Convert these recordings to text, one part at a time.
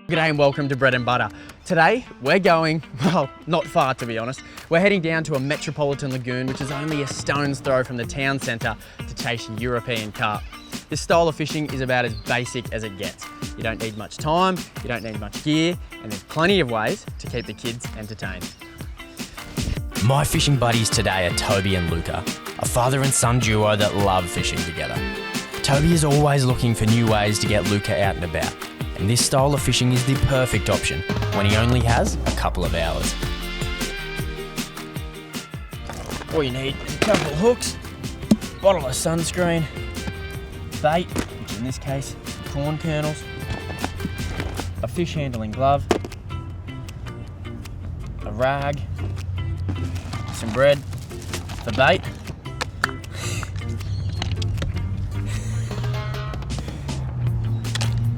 G'day and welcome to Bread and Butter. Today we're going, well, not far to be honest. We're heading down to a metropolitan lagoon which is only a stone's throw from the town centre to chase European carp. This style of fishing is about as basic as it gets. You don't need much time, you don't need much gear, and there's plenty of ways to keep the kids entertained. My fishing buddies today are Toby and Luca, a father and son duo that love fishing together. Toby is always looking for new ways to get Luca out and about, and this style of fishing is the perfect option when he only has a couple of hours. All you need is a couple of hooks, bottle of sunscreen, bait, which in this case, some corn kernels, a fish handling glove, a rag, some bread, the bait,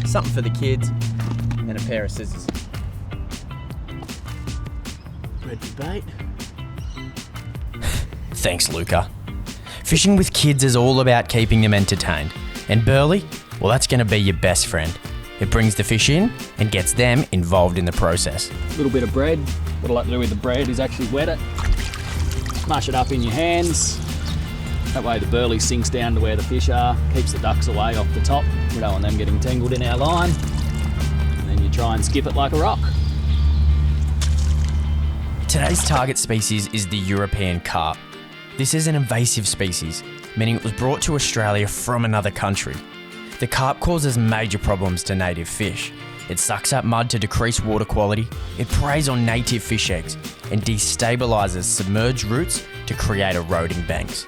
something for the kids, and a pair of scissors. Bread for bait. Thanks, Luca. Fishing with kids is all about keeping them entertained. And Burley, well, that's going to be your best friend. It brings the fish in and gets them involved in the process. A little bit of bread. What I like to do with the bread is actually wet it, mash it up in your hands. That way the burley sinks down to where the fish are, keeps the ducks away off the top. We don't want them getting tangled in our line. And then you try and skip it like a rock. Today's target species is the European carp. This is an invasive species, meaning it was brought to Australia from another country. The carp causes major problems to native fish. It sucks up mud to decrease water quality, it preys on native fish eggs, and destabilises submerged roots to create eroding banks.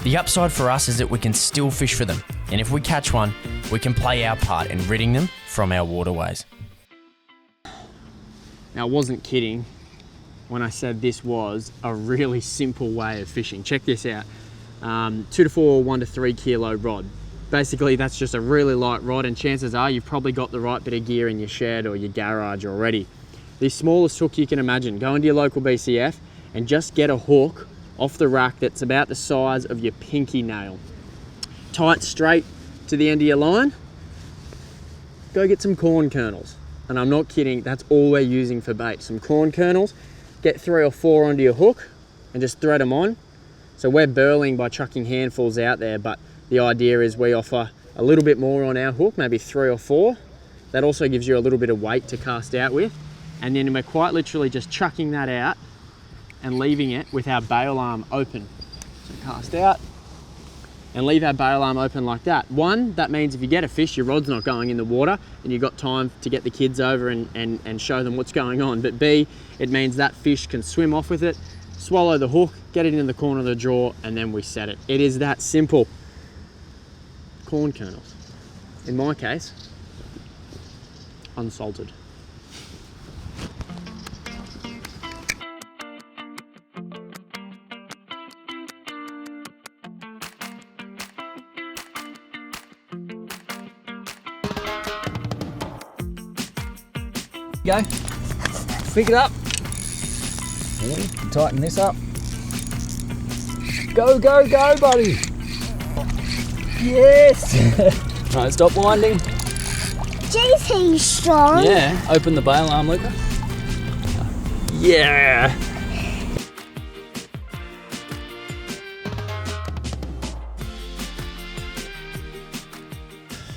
The upside for us is that we can still fish for them, and if we catch one, we can play our part in ridding them from our waterways. Now, I wasn't kidding when I said this was a really simple way of fishing. Check this out. 2 to 4, 1 to 3 kilo rod. Basically, that's just a really light rod, and chances are you've probably got the right bit of gear in your shed or your garage already. The smallest hook you can imagine. Go into your local BCF and just get a hook off the rack that's about the size of your pinky nail. Tie it straight to the end of your line. Go get some corn kernels. And I'm not kidding, that's all we're using for bait. Some corn kernels, get 3 or 4 onto your hook and just thread them on. So we're burling by chucking handfuls out there, but the idea is we offer a little bit more on our hook, maybe 3 or 4. That also gives you a little bit of weight to cast out with. And then we're quite literally just chucking that out and leaving it with our bail arm open. So cast out and leave our bail arm open like that. One, that means if you get a fish, your rod's not going in the water and you've got time to get the kids over and show them what's going on. But B, it means that fish can swim off with it, swallow the hook, get it in the corner of the drawer, and then we set it. It is that simple. Corn kernels. In my case, unsalted. Go. Pick it up. Tighten this up. Go, go, go, buddy. Yes. Right, stop winding. Jeez, he's strong. Yeah, open the bail arm, Luca. Yeah.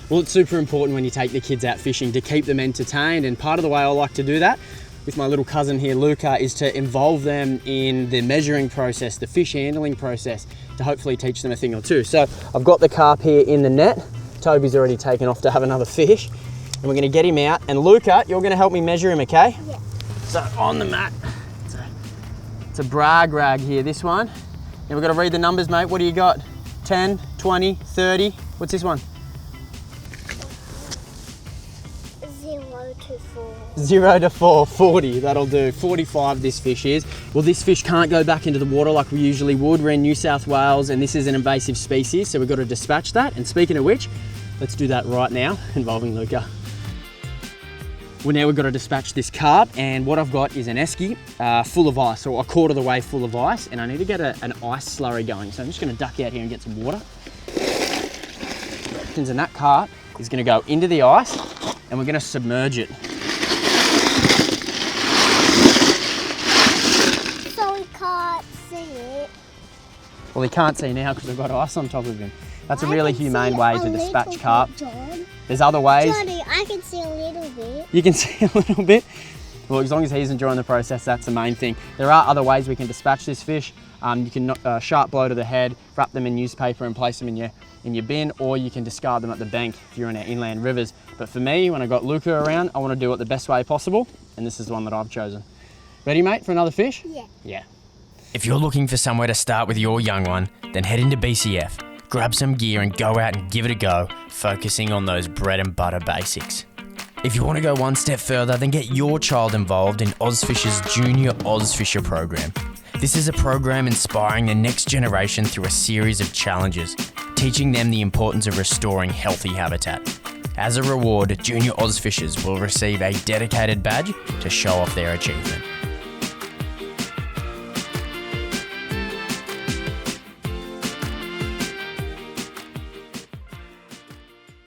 Well, it's super important when you take the kids out fishing to keep them entertained, and part of the way I like to do that with my little cousin here, Luca, is to involve them in the measuring process, the fish handling process, to hopefully teach them a thing or two. So I've got the carp here in the net. Toby's already taken off to have another fish, and we're gonna get him out. And Luca, you're gonna help me measure him, okay? Yeah. So on the mat, it's a brag rag here, this one. Now we've got to read the numbers, mate. What do you got? 10, 20, 30, what's this one? 0 to 4. 0 to 4, 40, that'll do. 45 this fish is. Well, this fish can't go back into the water like we usually would. We're in New South Wales and this is an invasive species, so we've got to dispatch that. And speaking of which, let's do that right now, involving Luca. Well, now we've got to dispatch this carp, and what I've got is an esky full of ice, or a quarter of the way full of ice, and I need to get an ice slurry going. So I'm just going to duck out here and get some water. And that carp is going to go into the ice, and we're going to submerge it. Well, he can't see now because we've got ice on top of him. That's a really humane way to dispatch carp. There's other ways. Johnny, I can see a little bit. You can see a little bit. Well, as long as he's enjoying the process, that's the main thing. There are other ways we can dispatch this fish. You can sharp blow to the head, wrap them in newspaper and place them in your bin, or you can discard them at the bank if you're in our inland rivers. But for me, when I got Luca around, I want to do it the best way possible, and this is the one that I've chosen. Ready, mate, for another fish? Yeah. Yeah. If you're looking for somewhere to start with your young one, then head into BCF, grab some gear and go out and give it a go, focusing on those bread and butter basics. If you want to go one step further, then get your child involved in Ozfish's Junior Ozfisher program. This is a program inspiring the next generation through a series of challenges, teaching them the importance of restoring healthy habitat. As a reward, Junior Ozfishers will receive a dedicated badge to show off their achievement.